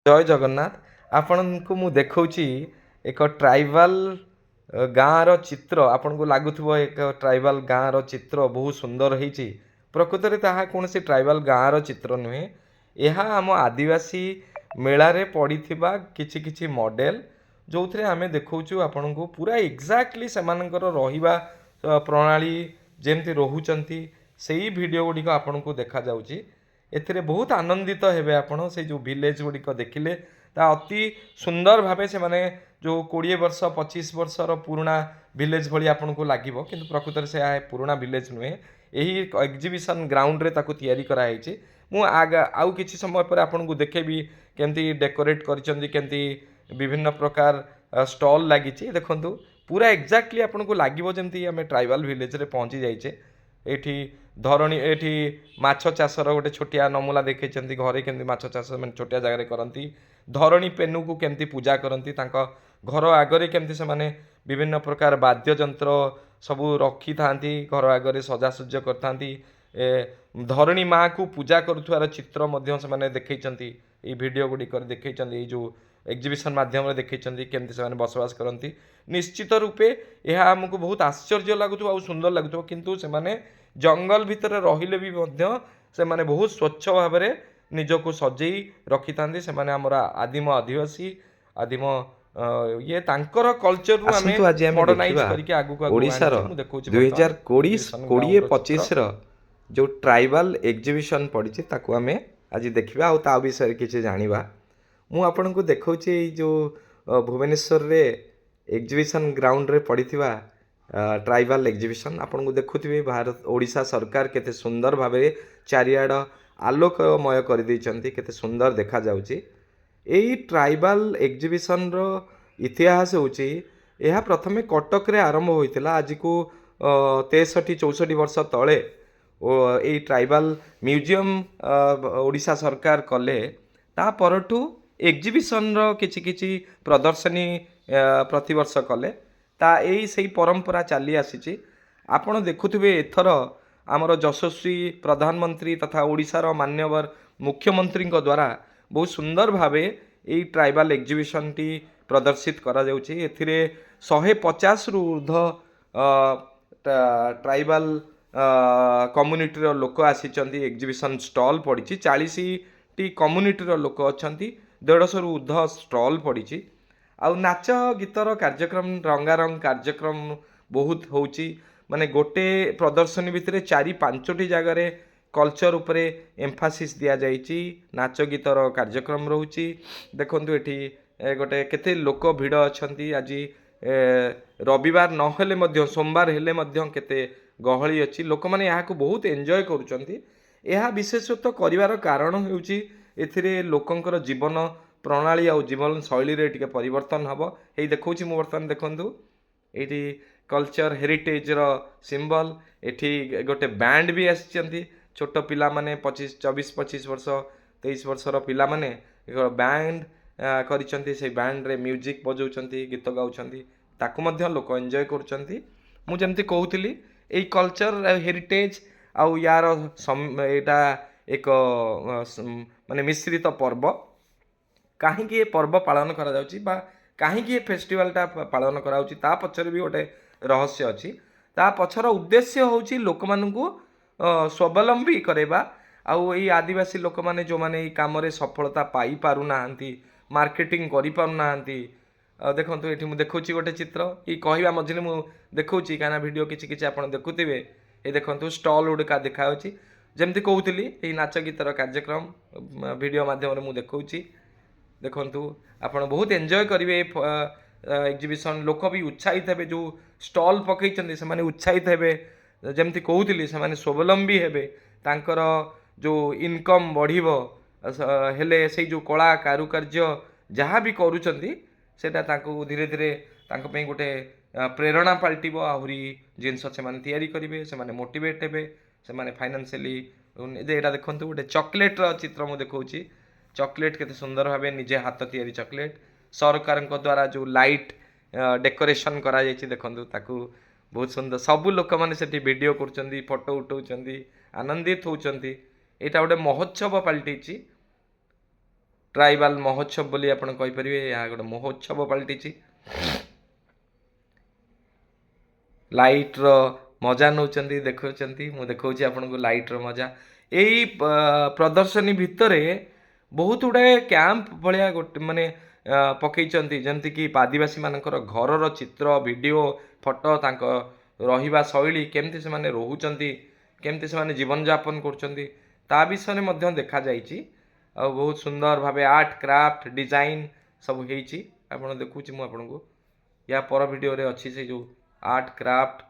जय जगन्नाथ आपण को मु देखौची एक ट्राइबल गाँव चित्र आपन को लागुथबो एक ट्राइबल गाँव चित्र बहुत सुंदर होईची प्रकृत रे ताहा कोनसी ट्राइबल गाँव चित्र नुहे यह आम आदिवासी मेला रे पड़ीथिबा किछि किछि मॉडल जो थे आम देखौछु आपन को पूरा एग्जैक्टली सेमानकर रहिबा प्रणाली जेमती रोहुचंती सेही वीडियो गुडी को आपन को देखा जाउची एथिरे बहुत आनंदित हेबे आपण से जो विलेज गुड़िक देखिले ता अति सुंदर भावे से माने जो 20 वर्ष 25 वर्षर पुराना विलेज भली आपन को लागिवो किंतु प्रकृत से पुराना विलेज नुहे यही एग्जिबिशन ग्राउंड रे ताको तयारी करा हैछि मु आउ किछि समय पर आपन को देखेबी केमती डेकोरेट करिसंती केमती विभिन्न प्रकार स्टॉल लागिछि देखंतु पूरा एग्जैक्टली आपन को लागिवो जेमती हमें ट्राइबल विलेज रे पहुंची जाइछे एठी धरणी एठी माछ चाषर गोटे छोटिया नमूना देखैछंती घरे केमती माछ चाष माने छोटिया जगह करती धरणी पेनु को केमती पूजा करती तांका घर आगरे केमती से माने विभिन्न प्रकार वाद्य यंत्र सबू रखी थांती घर आगरे सजासज करथांती धरणी माँ को पूजा करुथुवार चित्र मध्य से माने देखैछंती ए वीडियो गुडी कर देखैछंती ए जो एग्जिबिशन माध्यम देखैछंती केमती से माने बसवास करती निश्चित रूपे यह आमको बहुत आश्चर्य लगुथबो आ सुंदर लगुथबो किंतु से माने जंगल भितर रहिले भी मध्य से माने बहुत स्वच्छ भाव में निजको सजेई रखी थांती से माने हमर आदिम आदिवासी आदिम ये तांकर कल्चर रु हमें मॉडर्नाइज करके आगु को ओडिसा रो 2020-25 रो जो ट्राइबल एग्जिबिशन पड़ी ताकू आम आज देखा आ ता विषय किसी जानिबा मु आपन को देखौची जो भुवनेश्वर रे एग्जिबिशन ग्राउंड रे पड़ीथिबा ट्राइबल एग्जिबिशन आपन को देखुथिबे भारत ओडिशा सरकार केते सुंदर भाबे चारियाड आलोकमय कर दैछंती केते सुंदर देखा जाउची एई ट्राइबल एग्जिबिशन रो इतिहास होची यह प्रथमे कटक रे आरंभ होइतिला आज को 63-64 वर्ष तले एई ट्राइबल म्यूजियम ओडिशा सरकार कले ता परठू एग्जिबिशन रो किछि किछि प्रदर्शनी प्रतिवर्ष कले ता यही से परंपरा चली आसी आपण देखुथिबे एथर आमर यशस्वी प्रधानमंत्री तथा ओडिशार मान्यवर मुख्यमंत्री द्वारा बहुत सुंदर भावे यही ट्राइबल एग्जिबिशन टी प्रदर्शित करा जाउछि एथिरे 150 रु ऊर्ध ट्राइबल कम्युनिटी रो लोक आसीचंती एग्जिबिशन स्टॉल पड़ी 40 टी कम्युनिटी रो लोक अछंती 150 रु ऊर्ध स्टॉल पड़ी आउ नाच गीतर कार्यक्रम रंगारंग कार्यक्रम बहुत होची माने गोटे प्रदर्शनी भितर 4-5 जगार कल्चर उपरे एम्फासिस दिया जाइची नाच गीतर कार्यक्रम रोची देखंतु एठी गोटे केते लोक भिड़ अछंती आज रविवार नहेले मध्य सोमवार हेले मध्य केते गहली अछि लोक माने यहाँ को बहुत एंजॉय करूचंती यह विशेषतः करिवार कारण हेउची एथिरे लोकंकर जीवन प्रणाली आ जीवन शैली रे टिके परिवर्तन हबो एई देखौछि मु वर्तमान देखंतु एठी कल्चर हेरिटेज रो सिंबल एठी गोटे बैंड भी आछंती छोट पिला माने 24-25 वर्ष 23 वर्ष रो पिला माने एक बैंड करिसंती से बैंड रे म्यूजिक बजाउचंती गीत गाउचंती ताकू मध्य लोक एन्जॉय करूचंती मु जेमती कहूतिली एई कल्चर हेरिटेज आ यार एटा एक माने मिश्रित पर्व कहीं ये पर्व पालन करा जाउची बा कहीं ये फेस्टिवलटा पालन करा जाउची ता पछरे भी गोटे रहस्य अछि ता पछर उद्देश्य होउची लोक मानकू स्वावलंबी करेबा आउ एई आदिवासी लोक माने जो माने एई काम रे सफलता पाई पारु नाहंती मार्केटिंग करि पारु नाहंती देखंतु एठी मु देखौची गोटे चित्र ई कहिबा मझिले मु देखौची काना वीडियो किछि किछि आपण देखुथिबे ए देखंतु स्टॉल उडका देखा होची जेमति कहउतिली एई नाच गीतर कार्यक्रम वीडियो माध्यम रे मु देखौची देखंतु आपण बहुत एंजॉय करिवे एग्जिबिशन लोक भी उत्साहित हेबे जो स्टॉल पकईचंदी से माने उत्साहित हेबे जेमती कहउतिली से माने स्वावलंबी हेबे तांकर जो इनकम बढ़िबो हेले से जो कला कारुकार्य जहाँ भी करूचंदी सेटा तांको धीरे धीरे तांको पे गोटे प्रेरणा पाल्टिबो आहुरी जिनस से माने तयारी करिवे से माने मोटिवेट हेबे से माने फाइनेंशियली एटा देखंतु गोटे चॉकलेट रो चित्र मु देखौची चॉकलेट केते सुंदर भावे निजे हाथ तैयारी चॉकलेट सरकार द्वारा जो लाइट डेकोरेशन करा जायछि देखंतु ताकू बहुत सुंदर सबू लोक मैंने से वीडियो कर फोटो उठाउछंती आनंदित होउछंती एटा गोटे महोत्सव पलटिछि ट्राइबाल महोत्सव बोली आपण कहि परिबे या गोटे महोत्सव पलटिछि लाइट रो मजा नौचंदी देखौचंदी मु देखौछि आपन को लाइट रो मजा एई प्रदर्शनी भितरे बहुत गुड़ाए कैंप भलिया गोटे माने पकईचंती जेमति कि आदिवासी मानकर घरर चित्र वीडियो फोटो तांक रहिबा शैली केमति से माने रहुचंती केमति से माने जीवन यापन करचंती ता विषय मध्य देखा जाइछि आ बहुत सुंदर भाबे आर्ट क्राफ्ट डिजाइन सब हेइछि आपण देखुछि मु आपण को या पर वीडियो रे अछि से जो आर्ट क्राफ्ट